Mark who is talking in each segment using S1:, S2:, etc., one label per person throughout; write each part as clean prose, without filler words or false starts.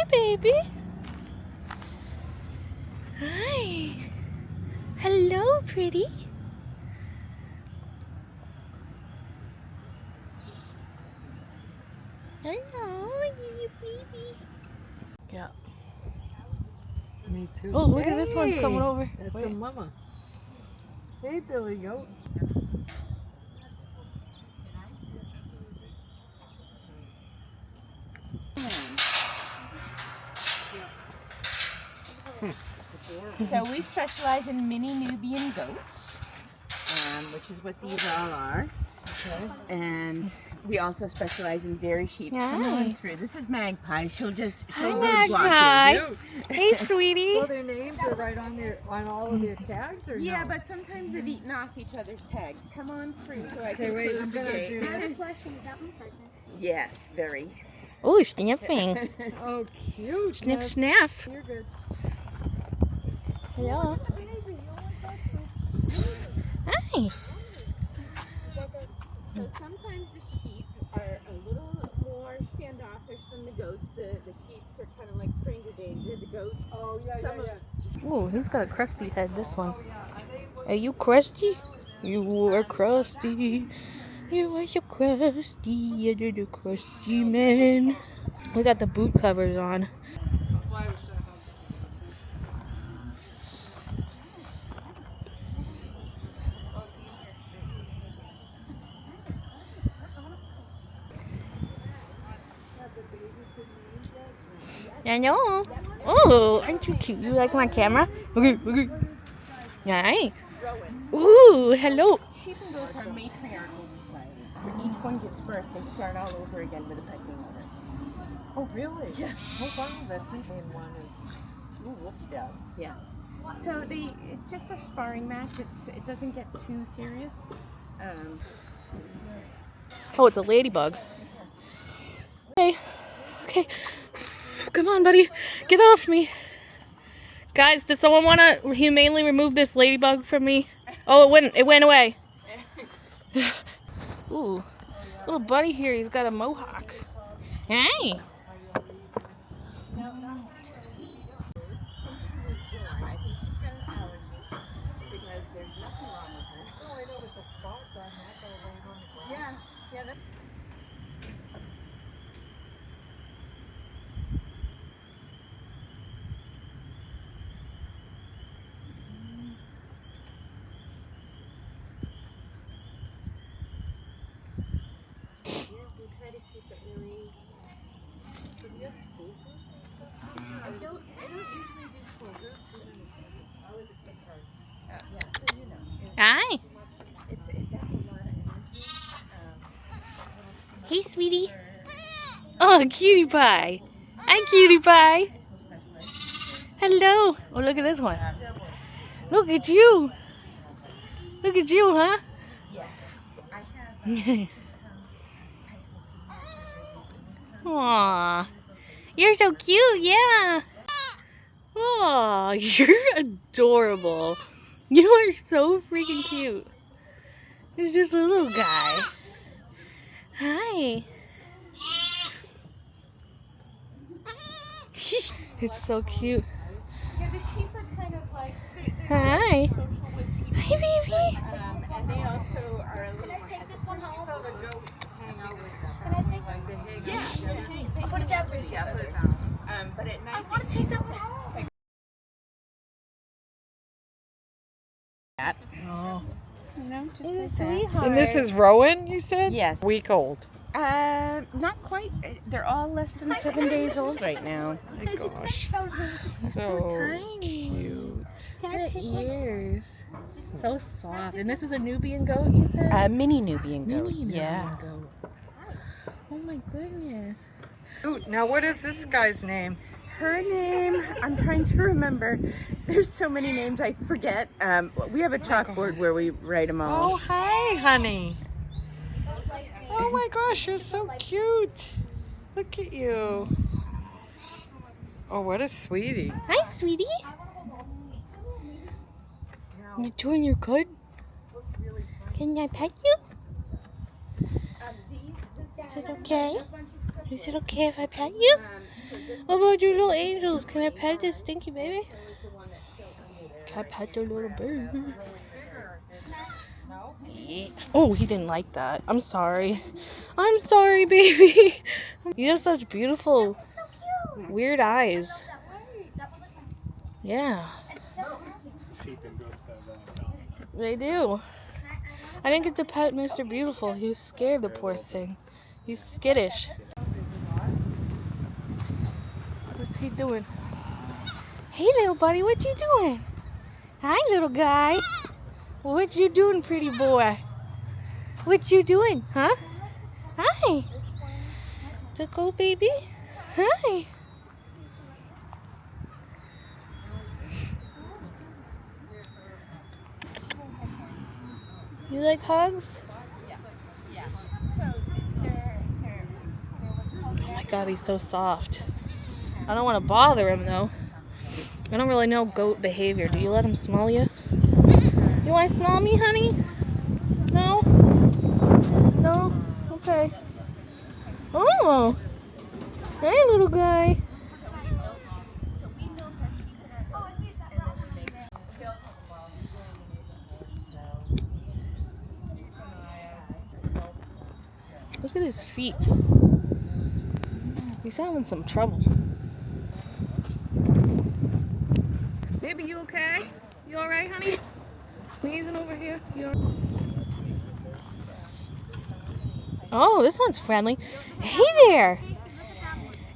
S1: baby. Hi. Hello, pretty. Hello, you baby. Yeah.
S2: Me too.
S1: Oh, look at this one's coming over.
S2: That's a mama. Hey, Billy Goat.
S3: So we specialize in mini Nubian goats, which is what these all are. Okay. And we also specialize in dairy sheep. Come on through. This is Magpie. She'll go block you.
S1: Hey, sweetie.
S2: So their names are right on all of their tags, or
S3: yeah,
S2: no?
S3: but sometimes they've eaten off each other's tags. Come on through so I can
S2: wait,
S3: close
S2: I'm
S3: the
S2: gonna
S3: gate.
S2: do
S4: I have a
S2: this.
S4: question. Is that my partner?
S3: Yes, very.
S1: Oh, sniffing.
S2: Oh, cute.
S1: Sniff,
S2: Yes.
S1: sniff.
S2: You're good.
S1: Hello. Hi.
S3: So sometimes the sheep are a little more standoffish than the goats. The sheep are kind of like stranger danger. The goats.
S2: Oh, yeah.
S1: Oh, he's got a crusty head, this one. Are you crusty? You are crusty. You are so crusty. You're the crusty man. We got the boot covers on. I know. Oh, aren't you cute? You like my camera? Okay, okay. Hi. Ooh, hello.
S3: Sheep and goats are a matriarchal society. When each one gives birth, they start all over again with a pecking order.
S2: Oh, really? Yeah. Oh, wow. That's interesting. One is. Ooh, whoopie dog.
S3: Yeah. So it's just a sparring match. It doesn't get too serious.
S1: Oh, it's a ladybug. Hey. Okay. Come on, buddy. Get off me. Guys, does someone want to humanely remove this ladybug from me? Oh, it went away. Ooh. Little buddy here, he's got a mohawk. Hey.
S3: I don't usually do school groups.
S1: Hi.
S3: That's a lot of energy.
S1: Hey, sweetie. Oh, cutie pie. Hi, cutie pie. Hello. Oh, look at this one. Look at you. Look at you, huh?
S3: Yeah. I have
S1: Aw. You're so cute, yeah. Aw, you're adorable. You are so freaking cute. He's just a little guy. Hi. It's so cute.
S3: Yeah, the sheep are kind of like
S1: Hi.
S3: social with people.
S1: Hi, baby.
S3: And they also are a little more hesitant. So the goat hang out with them.
S4: Can I take
S3: Like they hang out together. They
S4: I'll put it down for
S3: each other. But at night
S4: I want to take that one home.
S1: Oh.
S3: You know, just
S1: He's a
S3: like that.
S1: sweetheart.
S2: And this is Rowan, you said?
S3: Yes.
S2: Week old.
S3: Not quite. They're all less than 7 days old right now.
S2: My gosh.
S1: so tiny.
S2: Cute.
S4: Can
S1: Look
S4: I
S1: at
S4: pick one?
S1: ears. So soft. And this is a Nubian goat, you said?
S3: Mini Nubian goat.
S1: Mini Nubian
S3: Yeah.
S1: goat. Oh my goodness.
S2: Ooh, now what is this guy's name?
S3: Her name, I'm trying to remember. There's so many names I forget. We have a chalkboard where we write them all.
S2: Oh, hi, honey. Oh my gosh, you're so cute. Look at you. Oh, what a sweetie.
S1: Hi, sweetie. You doing your good? Can I pet you? Is it okay? Is it okay if I pet you? What about your little angels? Can I pet this stinky baby? Can I pet the little baby? Yeah. Oh, he didn't like that. I'm sorry. I'm sorry, baby. You have such beautiful, weird eyes. Yeah. They do. I didn't get to pet Mr. Beautiful. He was scared, the poor thing. He's skittish. What's he doing? Hey, little buddy, what you doing? Hi, little guy. What you doing, pretty boy? What you doing, huh? Hi. The go, baby. Hi. You like hugs? Oh my God, he's so soft. I don't want to bother him though. I don't really know goat behavior. Do you let him smell you? You want to smell me, honey? No? No? Okay. Oh! Hey, little guy. Look at his feet. He's having some trouble. Baby, you okay? You alright, honey? Sneezing over here. You all... Oh, this one's friendly. Hey there!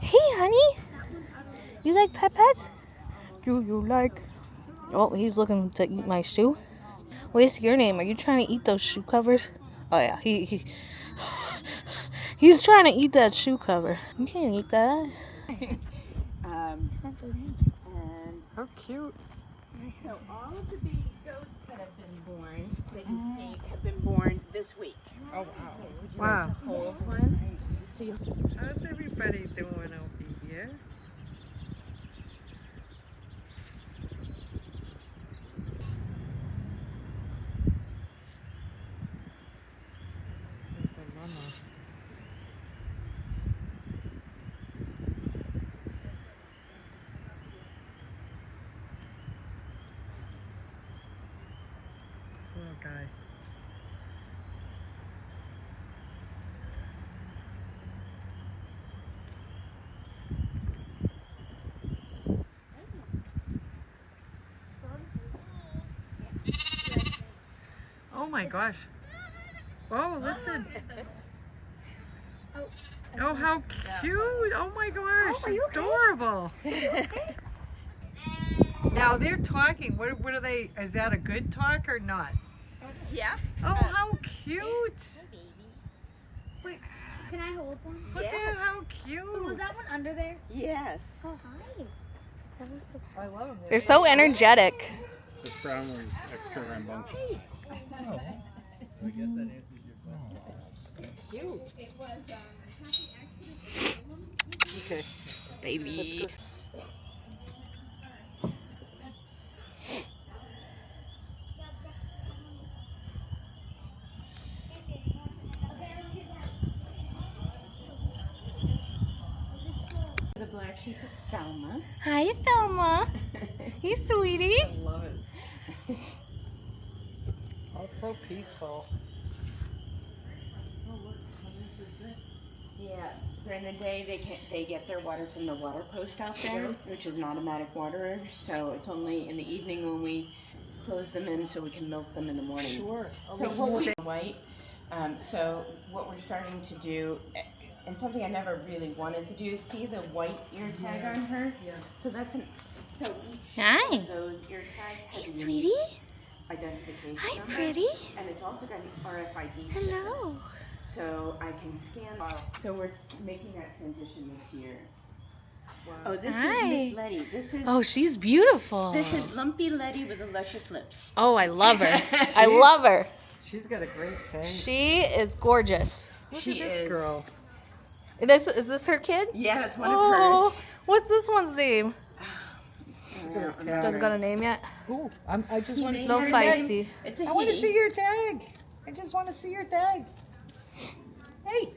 S1: Hey, honey! You like pet-pets? Do you like... Oh, he's looking to eat my shoe. What's your name? Are you trying to eat those shoe covers? Oh yeah, he's trying to eat that shoe cover. You can't eat that.
S3: And
S2: How cute.
S3: so all of the baby goats that have been born, that you see, have been born this week.
S2: Oh, wow.
S3: Would you
S2: Wow.
S3: like to hold one? So you
S2: How's everybody doing over here? There's the mama. This little guy. Oh my gosh. Oh, listen. Oh, how cute. Oh my gosh. Adorable. Now they're talking. What are they? Is that a good talk or not?
S3: Yeah.
S2: Oh, how cute.
S4: Wait, can I hold one?
S2: Look at how
S4: Oh, was
S2: cute.
S4: that one under there?
S3: Yes.
S4: Oh, hi. That was so
S2: I love them.
S1: They're so energetic.
S5: This brown one's extra rambunctious.
S2: It's cute. Okay.
S1: Baby.
S3: The black sheep is Thelma.
S1: Hi, Thelma. Hey, sweetie.
S2: I love it. Oh, so peaceful.
S3: Yeah. During the day, they get their water from the water post out there, which is an automatic waterer. So it's only in the evening when we close them in, so we can milk them in the morning.
S2: Sure.
S3: So what we white. So what we're starting to do, and something I never really wanted to do, see the white ear tag on her.
S2: Yes.
S3: So that's so each
S1: Hi.
S3: of those ear tags has
S1: Hey,
S3: a
S1: sweetie.
S3: unique identification
S1: Hi,
S3: number,
S1: pretty.
S3: and it's also got an RFID. chip.
S1: Hello.
S3: So I can scan. So we're making that transition this year. Oh, this
S1: Hi.
S3: is Miss Letty. This is
S1: Oh, she's beautiful.
S3: this is Lumpy Letty with the luscious lips.
S1: Oh, I love her. I love her.
S2: She's got a great face.
S1: She is gorgeous.
S2: Look
S3: She
S2: at this
S3: is.
S2: girl.
S1: Is this her kid?
S3: Yeah, that's one
S1: Oh,
S3: of hers.
S1: what's this one's name?
S2: Gonna tag
S1: Doesn't
S2: her.
S1: got a name yet?
S2: Ooh, I just want to see
S1: So
S2: your tag.
S1: feisty.
S3: It's a
S2: I want to
S3: he.
S2: see your tag. I just want to see your tag. Hey.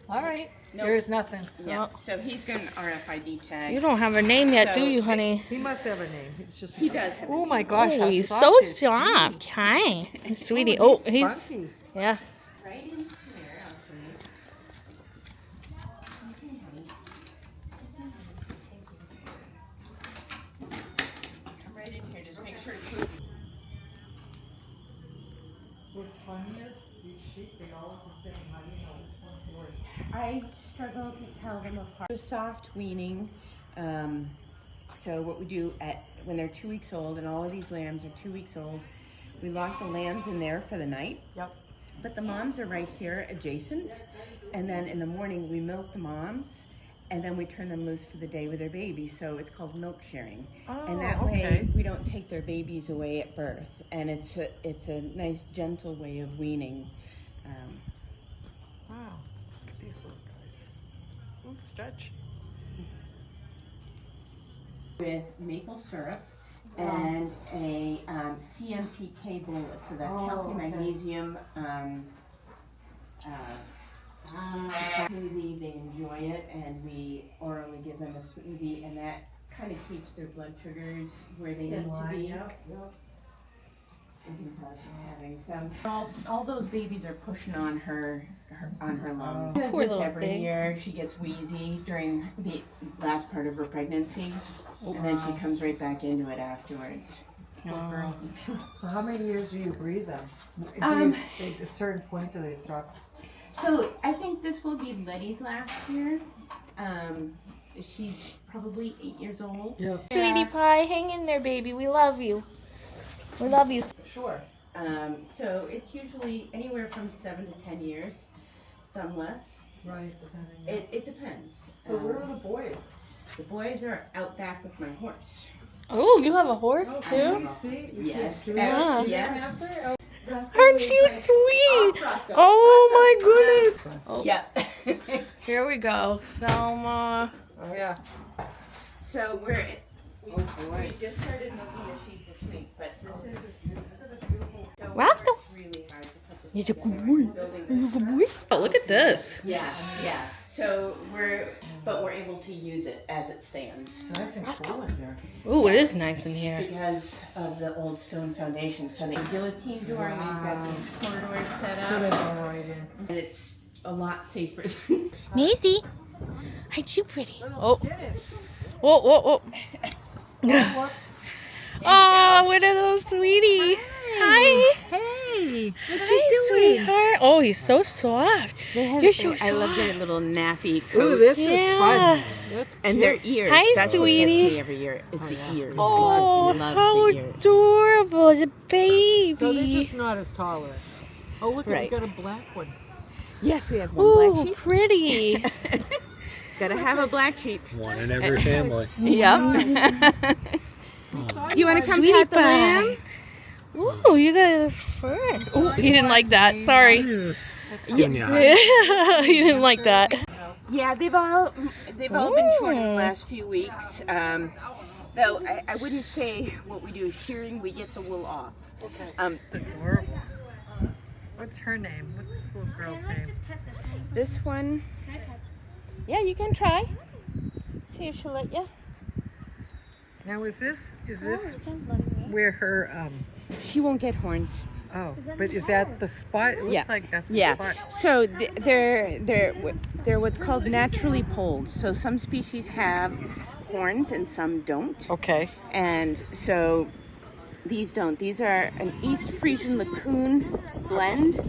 S2: All right.
S3: Nope.
S2: There's nothing.
S3: Yeah. So he's got an RFID tag.
S1: You don't have a name yet, do
S3: So,
S1: you, honey?
S2: He must have a name. It's just.
S3: He does have a
S2: Oh
S3: name.
S2: my gosh!
S1: Oh,
S2: how
S1: he's
S2: soft
S1: so
S2: is he?
S1: soft. Hi, sweetie.
S2: Oh,
S1: Oh, he's
S2: spunky.
S1: yeah.
S3: Right in here, I'll show you. Come right in here, just make sure it's
S2: What's funny is these sheep, they all look the same. How do you know which one's yours?
S3: I struggle to tell them apart. A soft weaning. So what we do when they're 2 weeks old, and all of these lambs are 2 weeks old, we lock the lambs in there for the night.
S2: Yep.
S3: But the moms are right here adjacent. And then in the morning we milk the moms, and then we turn them loose for the day with their babies. So it's called milk sharing. And that way we don't take their babies away at birth. And it's a nice gentle way of weaning.
S2: Wow. Look at these little guys. Ooh, stretch.
S3: With maple syrup and a CMPK bolus. So that's calcium, magnesium. Smoothie, they enjoy it, and we orally give them a smoothie, and that kind of keeps their blood sugars where they need to be.
S2: Yep.
S3: You can tell she's having some. All those babies are pushing on her lungs.
S1: Poor
S3: This
S1: little
S3: every
S1: thing.
S3: year she gets wheezy during the last part of her pregnancy, and then she comes right back into it afterwards. Poor girl.
S2: So how many years do you breed them? At a certain point do they stop?
S3: So I think this will be Letty's last year. She's probably 8 years old.
S2: Yeah.
S1: Sweetie pie, hang in there, baby. We love you. We love you.
S2: Sure.
S3: So it's usually anywhere from 7 to 10 years, some less.
S2: Right. Depending.
S3: It depends.
S2: So where are the boys?
S3: The boys are out back with my horse.
S1: Oh, you have a horse too?
S2: See?
S3: Yes.
S1: Yeah.
S3: Yes.
S1: Aren't you sweet? Oh my goodness. Oh,
S3: Yeah.
S1: here we go, Selma.
S2: Oh yeah.
S3: So we just started milking a sheep this week, but this is so
S1: Rascal.
S3: it's really hard to put the
S1: He's a good boy. He's a good boy. Oh, look at this.
S3: Yeah. So we're able to use it as it stands.
S2: It's nice and cool in here.
S1: Ooh, it is nice in here.
S3: Because of the old stone foundation. So the guillotine door, we've got these corridors set
S2: So they
S3: up,
S2: go right in.
S3: and it's a lot safer than
S1: Maisie, aren't you pretty? Oh. Whoa, whoa, whoa. Oh, what a little sweetie. Hi.
S2: Hey, what
S1: Hi, sweetheart. Oh, he's so soft. You're so soft.
S3: I love their little nappy coats.
S2: Ooh, this is
S1: Yeah.
S2: fun. That's
S3: And their ears.
S1: Hi,
S3: That's
S1: sweetie.
S3: what gets me every year is the ears.
S1: Oh,
S3: I just love
S1: how
S3: the ears.
S1: adorable. It's a baby.
S2: So they're just not as taller. Oh, look,
S3: Right.
S2: we've got a black one.
S3: Yes, we have one black
S1: Ooh,
S3: sheep.
S1: pretty.
S3: Gotta have a black sheep.
S5: One in every family.
S3: Yep. You want to come
S1: Sweetie
S3: pat the lamb?
S1: pie. Ooh, you got first. Oh, he didn't like that. Sorry.
S5: Yeah.
S1: He didn't like that.
S3: Yeah, they've all been short in the last few weeks. Though I wouldn't say what we do is shearing. We get the wool off.
S2: Okay. Adorable. What's her name? What's this little girl's
S4: Can I
S2: name?
S4: just pet this one?
S3: This one,
S4: Can I pet
S3: yeah, you can try. See if she'll let you.
S2: Now is this
S4: this? It's not letting me.
S2: where her
S3: She won't get horns.
S2: oh,
S4: Is that
S2: but
S4: a
S2: is
S4: spot?
S2: that the spot? It looks
S3: Yeah.
S2: like that's the
S3: Yeah.
S2: spot.
S3: So they're what's called naturally polled. So some species have horns and some don't.
S2: Okay.
S3: And so these don't. These are an East Frisian Lacoon blend.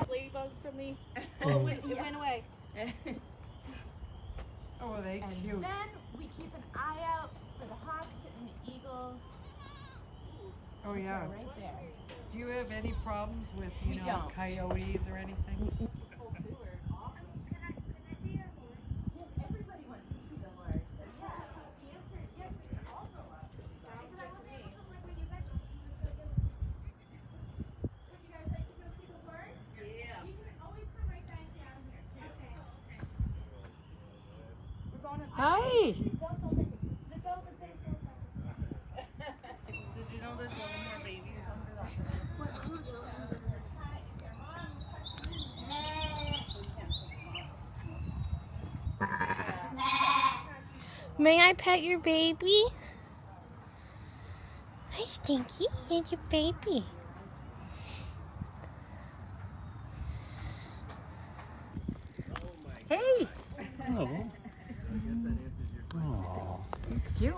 S1: Ladybug from me. Oh, it went away.
S2: Oh, are they cute?
S3: Then we keep an eye out for the hawks and the eagles.
S2: Oh yeah.
S3: Right there.
S2: Do you have any problems with
S3: We don't.
S2: coyotes or anything?
S4: Can I see your horn?
S3: Everybody wants to see the horse. So yeah, the answer is yes. We can all go up.
S4: Because I want to look like when you guys.
S3: Would you guys like to go see the horse? Yeah. You can always come right back down here too.
S4: Okay.
S3: We're going to.
S2: Hi.
S4: The goat told it. The goat was there so fast.
S1: Did you know there's one more baby under that? May I pet your baby? Hi, Stinky. Here's your baby.
S2: Hey,
S5: Oh. Oh.
S2: he's cute.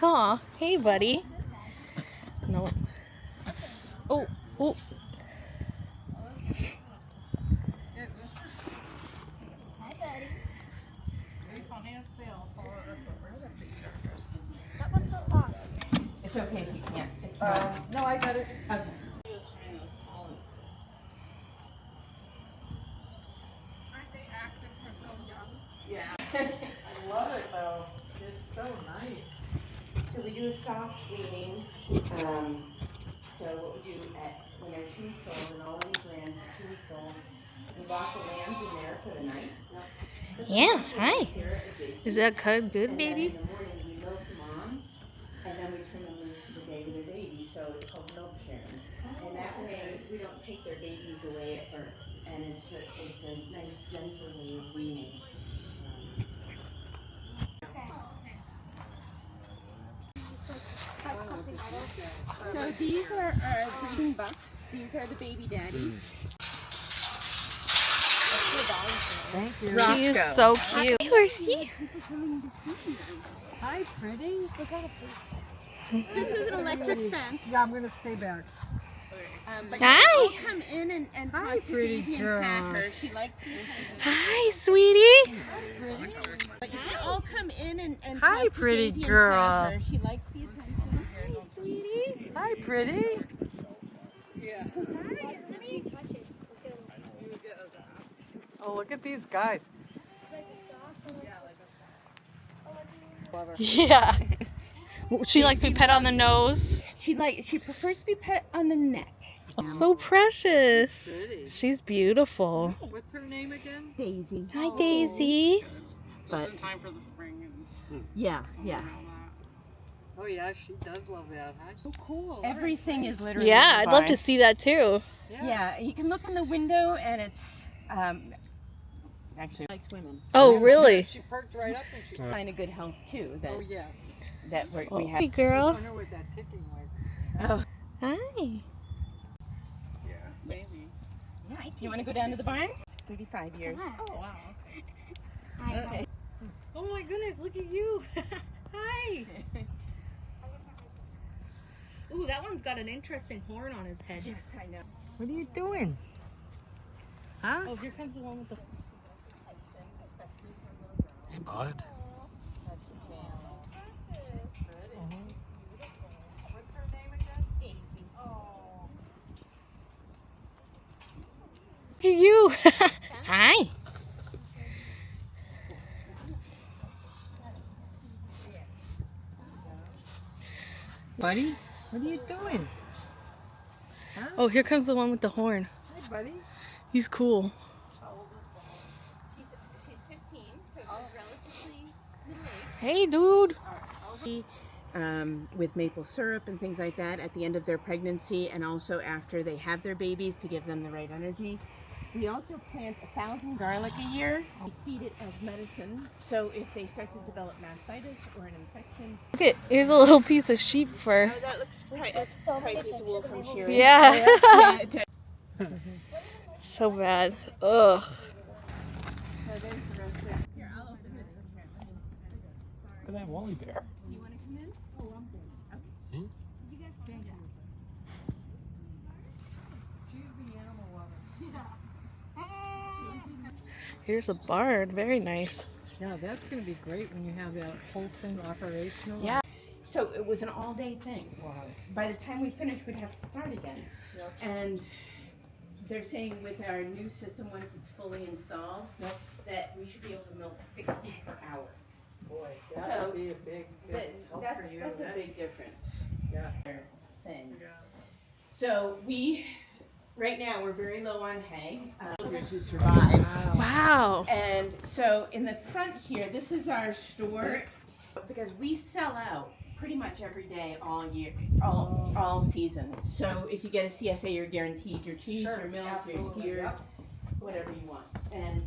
S1: Aw, hey, buddy. No. Oh, oh.
S4: That one's so soft.
S3: It's okay if you can't. It's not.
S2: No, I got it.
S3: Okay.
S2: I love it though. They're so nice.
S3: So we do a soft weaning. So what we do when they're 2 weeks old, and all of these lambs are 2 weeks old, we lock the lambs in there for the night.
S1: Yeah, hi.
S3: Here adjacent.
S1: Is that cud good,
S3: And then
S1: baby?
S3: in the morning we milk the moms, and then we turn them loose for the day with their babies. So it's called milk sharing. And that way we don't take their babies away at birth. And it's a nice gentle way of weaning. So these are our breeding bucks. These are the baby daddies.
S2: Thank you.
S1: He is so cute. Hey, where's he?
S2: Hi, pretty.
S3: This is an electric fence.
S2: Yeah, I'm gonna stay back.
S3: But
S1: Hi.
S3: you all come in and
S2: Hi,
S3: talk to
S2: pretty
S3: Daisy
S2: girl.
S3: and pat her. She likes this.
S1: Hi, sweetie.
S3: But you can all come in and
S2: Hi,
S3: talk to
S2: pretty
S3: Daisy
S2: girl.
S3: and pat her. She likes the attention. Hi, sweetie.
S2: Hi, pretty. Oh, look at these guys.
S1: Yeah. She likes to be pet on the nose.
S3: She prefers to be pet on the neck.
S1: Oh, so precious.
S2: Pretty.
S1: She's beautiful.
S2: What's her name again?
S3: Daisy.
S1: Hi, Daisy.
S2: Just in time for the spring and
S3: Yeah, yeah.
S2: all that. Oh yeah, she does love that. Huh? So cool.
S3: Everything is literally.
S1: Yeah,
S3: in the
S1: I'd love to
S3: barn.
S1: see that too.
S3: Yeah, you can look in the window and it's actually likes women.
S1: Oh, really?
S2: She perked right up and she said,
S3: Sign of good health too. That
S2: "Oh yes."
S3: we have.
S1: Hey,
S2: I
S1: girl.
S2: wonder what that ticking was.
S1: Hi.
S2: Yeah, maybe.
S3: Nice. You want to go down to the barn? 35 years.
S2: Oh wow.
S3: Okay.
S2: Oh my goodness! Look at you. Hi.
S1: Ooh, that one's got an interesting horn on his head.
S3: Yes, I know.
S2: What are you doing? Huh?
S1: Oh, here comes the one with the...
S5: Hey, bud.
S2: What's her name again? Daisy. Oh.
S1: Look at you. Hi.
S2: Buddy, what are you doing?
S1: Oh, here comes the one with the horn.
S2: Hi, buddy.
S1: He's cool.
S3: She's 15, so she's relatively middle-aged.
S1: Hey, dude.
S3: With maple syrup and things like that at the end of their pregnancy and also after they have their babies to give them the right energy. We also plant 1,000 garlic a year. We feed it as medicine. So if they start to develop mastitis or an infection.
S1: Look at, here's a little piece of sheep fur.
S3: Oh, that looks that's probably a piece of wool from shearing.
S1: Yeah.
S3: Yeah, it's
S1: So bad. Ugh.
S5: Look at that woolly bear.
S1: Here's a barn. Very nice.
S2: Yeah, that's going to be great when you have that whole thing operational.
S1: Yeah.
S3: So it was an all-day thing. Wow. By the time we finished, we'd have to start again.
S2: Yep.
S3: And they're saying with our new system, once it's fully installed, that we should be able to milk 60 per hour.
S2: Boy, that
S3: So,
S2: would be a big help
S3: That's
S2: for you.
S3: a big difference.
S2: Yeah.
S3: Thing.
S2: Yeah.
S3: So right now, we're very low on hay. To survive.
S1: Wow.
S3: And so in the front here, this is our store because we sell out pretty much every day, all year, all season. So if you get a CSA, you're guaranteed your cheese, your milk, your skyr, whatever you want. And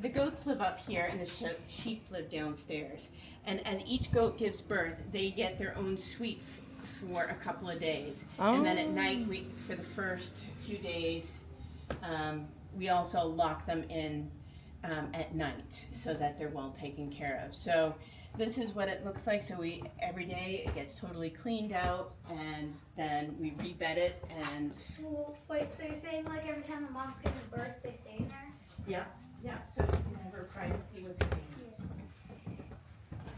S3: the goats live up here, and the sheep live downstairs. And as each goat gives birth, they get their own suite for a couple of days. And then at night, for the first few days, we also lock them in at night so that they're well taken care of. So this is what it looks like. So every day it gets totally cleaned out, and then we rebed it. And
S4: Well, wait, so you're saying like every time a mom's giving birth, they stay in there?
S3: yeah, so you can have her privacy with the babies.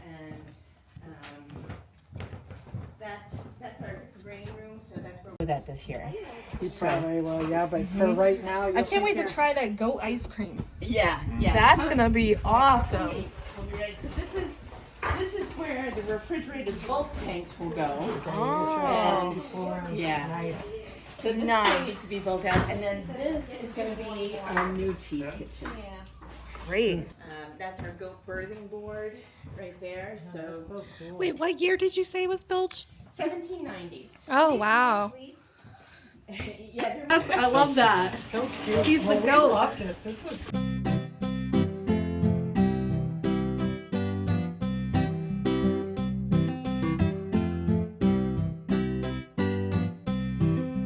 S3: And that's our grain room. So that's where we're that this year.
S2: You probably will, yeah, but for right now,
S1: I can't wait to try that goat ice cream.
S3: Yeah.
S1: That's gonna be awesome.
S3: We'll be ready. So this is where the refrigerated bulk tanks will go. And yeah.
S2: Nice.
S3: So this thing needs to be built out, and then this is going to be our new cheese kitchen.
S1: Great.
S3: That's our goat birthing board right there. So
S1: Wait, what year did you say it was built?
S3: 1790s.
S1: Oh wow.
S4: Sweets?
S3: Yeah,
S1: I love that.
S2: So cute.
S1: He's the
S2: Well, we
S1: goat.
S2: love this. This was